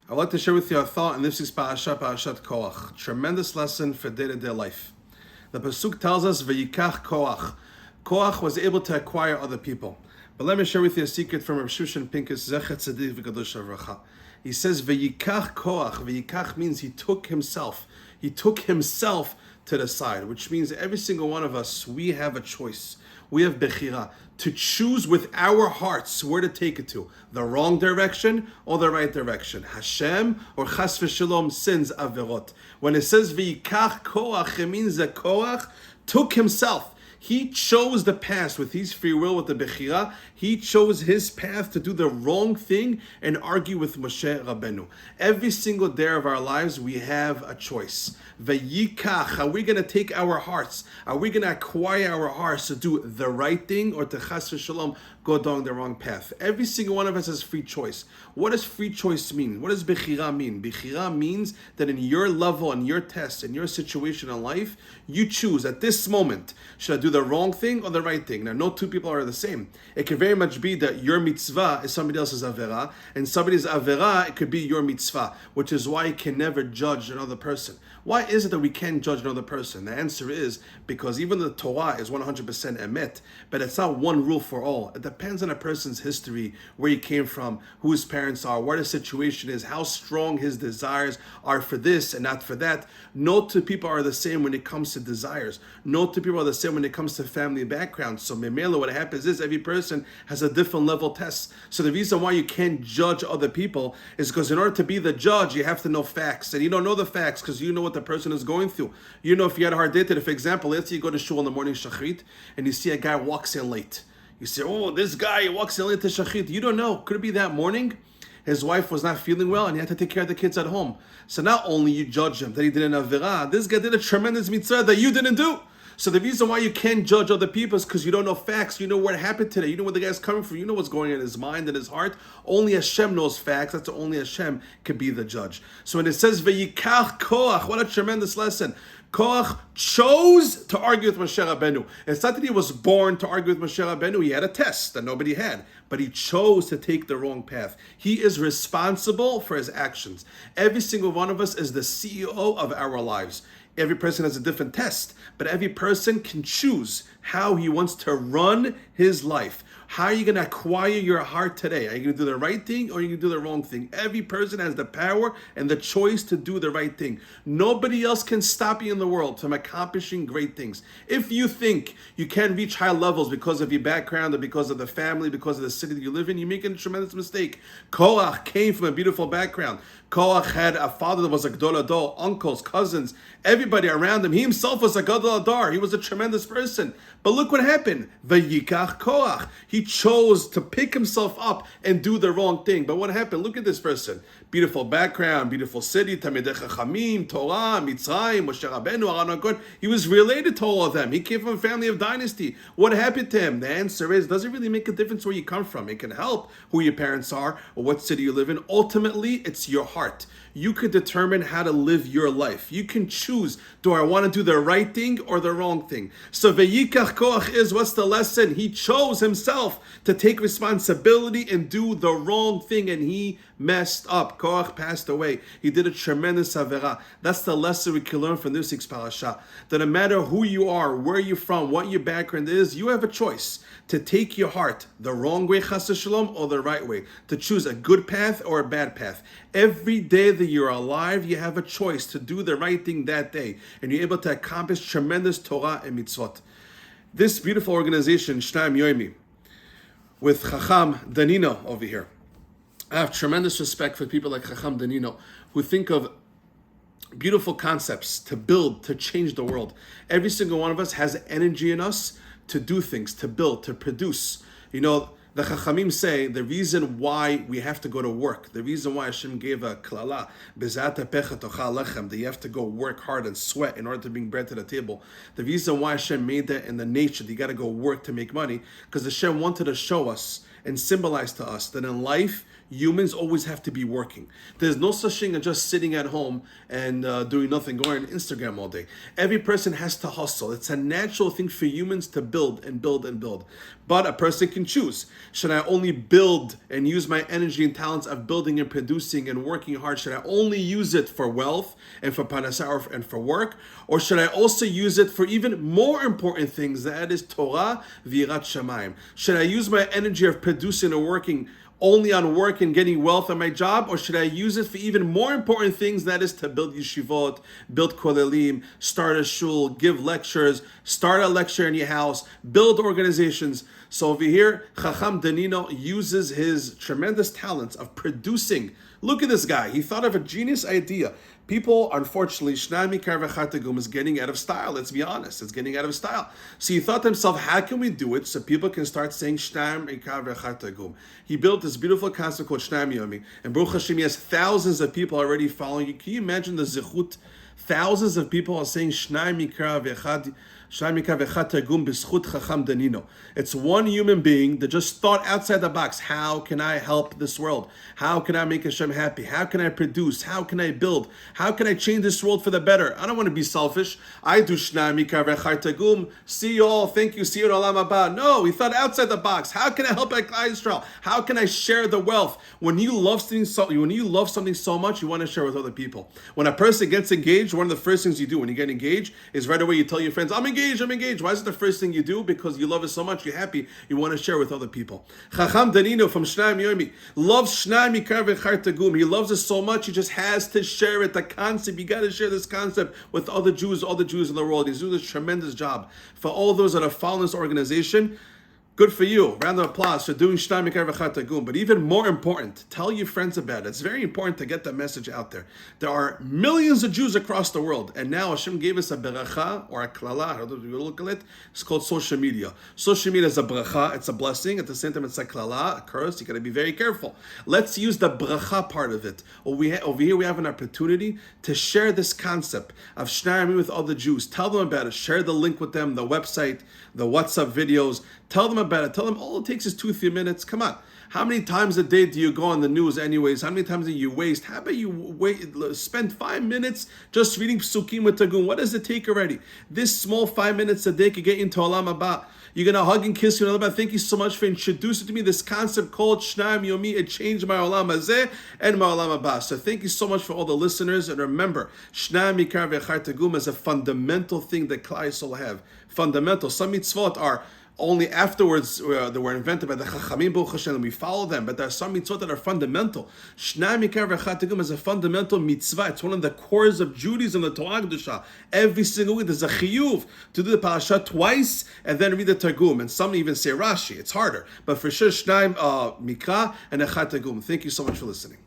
I'd like to share with you a thought in this week's Parashat Korach. Tremendous lesson for day-to-day life. The Pasuk tells us, Vayikach Korach. Korach was able to acquire other people. But let me share with you a secret from Rav Shushan Pinkus, Zechet Tzaddik V'Kadosh Avracha. He says, Vayikach Korach. Vayikach means he took himself. He took himself to the side, which means every single one of us, we have a choice. We have bechira to choose with our hearts where to take it to, the wrong direction or the right direction. Hashem or chas v'shalom sins averot. When it says v'yikach koach, it means that Koach took himself. He chose the path with his free will, with the bechira. He chose his path to do the wrong thing and argue with Moshe Rabbeinu. Every single day of our lives, we have a choice. Vayikach, are we going to take our hearts? Are we going to acquire our hearts to do the right thing or to chas v'shalom go down the wrong path? Every single one of us has free choice. What does free choice mean? What does bechira mean? Bechira means that in your level, in your test, in your situation in life, you choose at this moment, should I do the wrong thing or the right thing? Now, no two people are the same. It can very much be that your mitzvah is somebody else's avera, and somebody's avera, it could be your mitzvah, which is why you can never judge another person. Why is it that we can't judge another person? The answer is because even the Torah is 100% emet, but it's not one rule for all. It depends on a person's history, where he came from, who his parents are, what his situation is, how strong his desires are for this and not for that. No two people are the same when it comes to desires. No two people are the same when it comes to family background. So memela, what happens is every person has a different level test. So the reason why you can't judge other people is because in order to be the judge, you have to know facts. And you don't know the facts because you know what the person is going through. You know if you had a hard day today, for example, let's say you go to shul in the morning, shachrit, and you see a guy walks in late. You say, oh, this guy walks in late to shachrit. You don't know. Could it be that morning his wife was not feeling well and he had to take care of the kids at home? So not only you judge him that he did an avera, this guy did a tremendous mitzvah that you didn't do. So the reason why you can't judge other people is because you don't know facts. You know what happened today. You know where the guy's coming from. You know what's going on in his mind and his heart. Only Hashem knows facts. That's only Hashem could be the judge. So when it says Vayikach Korach, what a tremendous lesson. Korach chose to argue with Moshe Rabbeinu. It's not that he was born to argue with Moshe Rabbeinu. He had a test that nobody had. But he chose to take the wrong path. He is responsible for his actions. Every single one of us is the CEO of our lives. Every person has a different test, but every person can choose how he wants to run his life. How are you going to acquire your heart today? Are you going to do the right thing or are you going to do the wrong thing? Every person has the power and the choice to do the right thing. Nobody else can stop you in the world from accomplishing great things. If you think you can reach high levels because of your background or because of the family, because of the city that you live in, you're making a tremendous mistake. Korach came from a beautiful background. Korach had a father that was a Gadol Ador, uncles, cousins, everybody around him. He himself was a Gadol Ador. He was a tremendous person. But look what happened. Vayikach Korach. He chose to pick himself up and do the wrong thing. But what happened? Look at this person. Beautiful background, beautiful city, Talmidei Chachamim, Torah, Mitzrayim, Moshe Rabbeinu, Aharon HaKohen. He was related to all of them. He came from a family of dynasty. What happened to him? The answer is, does it really make a difference where you come from? It can help who your parents are or what city you live in. Ultimately, it's your heart. You could determine how to live your life. You can choose, do I want to do the right thing or the wrong thing? So Vayikach Korach is, what's the lesson? He chose himself to take responsibility and do the wrong thing, and he messed up. Korach passed away. He did a tremendous avera. That's the lesson we can learn from this week's parasha. That no matter who you are, where you're from, what your background is, you have a choice to take your heart the wrong way, chas v'shalom, or the right way. To choose a good path or a bad path. Every day that you're alive, you have a choice to do the right thing that day. And you're able to accomplish tremendous Torah and mitzvot. This beautiful organization, Shnayim Yomi, with Chacham Danino over here. I have tremendous respect for people like Chacham Danino who think of beautiful concepts to build, to change the world. Every single one of us has energy in us to do things, to build, to produce. You know, the Chachamim say the reason why we have to go to work, the reason why Hashem gave a klala, bezat pecha tochal lechem, that you have to go work hard and sweat in order to bring bread to the table. The reason why Hashem made that in the nature, that you got to go work to make money, because Hashem wanted to show us and symbolize to us that in life, humans always have to be working. There's no such thing as just sitting at home and doing nothing, going on Instagram all day. Every person has to hustle. It's a natural thing for humans to build and build and build. But a person can choose. Should I only build and use my energy and talents of building and producing and working hard? Should I only use it for wealth and for parnasah and for work? Or should I also use it for even more important things, that is Torah v'yirat shamayim? Should I use my energy of producing and working only on work and getting wealth on my job, or should I use it for even more important things, that is to build yeshivot, build kolelim, start a shul, give lectures, start a lecture in your house, build organizations? So over here, Chacham Danino uses his tremendous talents of producing. Look at this guy. He thought of a genius idea. People, unfortunately, Shnayim Yomi is getting out of style. Let's be honest. It's getting out of style. So he thought to himself, how can we do it so people can start saying Shnayim Yomi? He built this beautiful concept called Shnayim Yomi. And Baruch Hashem, he has thousands of people already following you. Can you imagine the zichut? Thousands of people are saying Shnayim Yomi. It's one human being that just thought outside the box. How can I help this world? How can I make Hashem happy? How can I produce? How can I build? How can I change this world for the better? I don't want to be selfish. I do Shnayim Yomi. See you all. Thank you. See you in Olam Haba. No, he thought outside the box. How can I help Klal Yisrael? How can I share the wealth? When you love something so much, you want to share with other people. When a person gets engaged, one of the first things you do when you get engaged is right away you tell your friends, I'm engaged. Why is it the first thing you do? Because you love it so much, you're happy, you want to share with other people. Chacham Danino from Shnayim Yomi loves Shnayim Yomi. He loves it so much, he just has to share it. The concept, you got to share this concept with other Jews in the world. He's doing this tremendous job. For all those that are following this organization, good for you. Round of applause for doing Shnayim Yomi. But even more important, tell your friends about it. It's very important to get the message out there. There are millions of Jews across the world, and now Hashem gave us a beracha or a klala. How do you look at it? It's called social media. Social media is a bracha. It's a blessing. At the same time, it's a klala, a curse. You got to be very careful. Let's use the bracha part of it. Over here, we have an opportunity to share this concept of Shnayim Yomi with other Jews. Tell them about it. Share the link with them, the website, the WhatsApp videos. Tell them about it. Tell them all it takes is 2-3 minutes. Come on. How many times a day do you go on the news anyways? How many times do you waste? How about you spend 5 minutes just reading Psukim with Targum? What does it take already? This small 5 minutes a day could get you into Olam Haba. You're going to hug and kiss you. Thank you so much for introducing to me this concept called Shnayim Yomi. It changed my Olam Hazeh and my Olam Haba. So thank you so much for all the listeners. And remember, Shnayim Yomi is a fundamental thing that Klal Yisrael have. Fundamental. Some mitzvot are only afterwards that were invented by the Chachamim, Baruch Hashem, and we follow them. But there are some mitzvot that are fundamental. Shnayim Yomi is a fundamental mitzvah. It's one of the cores of Judaism, the Torah Kedusha. Every single week there's a chiyuv to do the parasha twice and then read the Targum. And some even say Rashi. It's harder. But for sure, Shnayim Mikra and Echad Targum. Thank you so much for listening.